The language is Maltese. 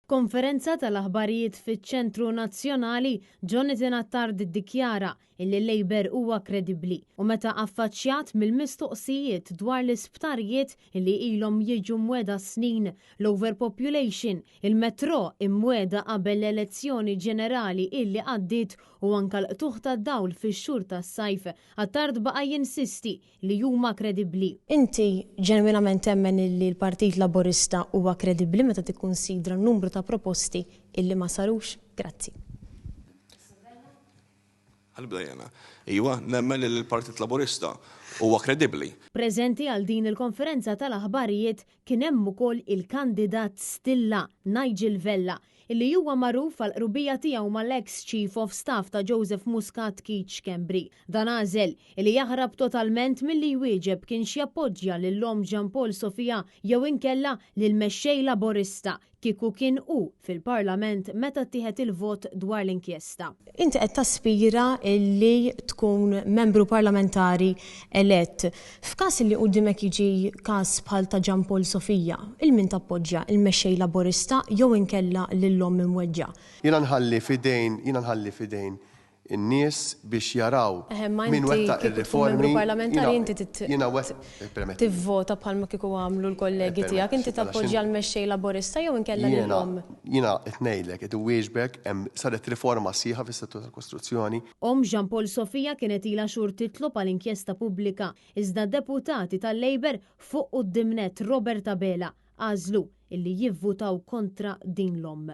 Konferenza tal-aħbarijiet fiċ-Ċentru Nazzjonali, Jonathan Attard iddikjara illi Labour huwa kredibbli u meta affaċċjat mill-mistoqsijiet dwar l-isptarijiet illi ilhom jiġu mweda snin, l-overpopulation, il-metro imweda qabel l-elezzjoni ġenerali illi għaddiet u anke l-qtuħ tad-dawl fix-xhur tas-sajf, Attard baqa' jinsisti li huma kredibbli. Inti ġenwinament temmen li l-Partit Laburista huwa kredibbli meta tikkunsidra n-numru ta' proposti illi ma sarux? Grazzi. Għal-bdejjena, iwa, nemmen li l-Partit Laburista huwa kredibbli. Preżenti għal din il-konferenza tal-aħbarijiet kien hemm ukoll il-kandidat Stilla Nigel Vella, illi huwa magħruf għal qrubija tiegħu mal-ex Chief of Staff ta' Joseph Muscat Keach Kembri. Dan għażel illi jaħrab totalment milli jwieġeb kienx jappoġġja lil-om Jean Paul Sofia jew inkella lill-mexxej Laburista kieku kien hu fil-Parlament meta ttieħed il-vot dwar l-inkjesta. Inti qed taspira li tkun membru parlamentari elett. F'każ li quddiemek jiġi każ bħal ta' Jean Paul Sofia, il-min tappoġġja il-mexxej Laburista jew inkella lil-om imweġġa. Jiena nħalli fidejn in-nies biex jaraw min wettaq ir-riformi. Parlamentari inti tivvota bħalma kieku għamlu l-kollegi tiegħek, inti tappoġġja l-mexxej Laburista jew inkella lil-om. Jiena qed ngħidlek qed iwieġbek hemm saret riforma sieħa fis-settur tal-kostruzzjoni. Om Jean Paul Sofia kienet ilha xhur titlob għal inkjesta pubblika, iżda deputati tal-Labour fuq quddiem nett Robert Abela għażlu illi jivvutaw kontra din l-om.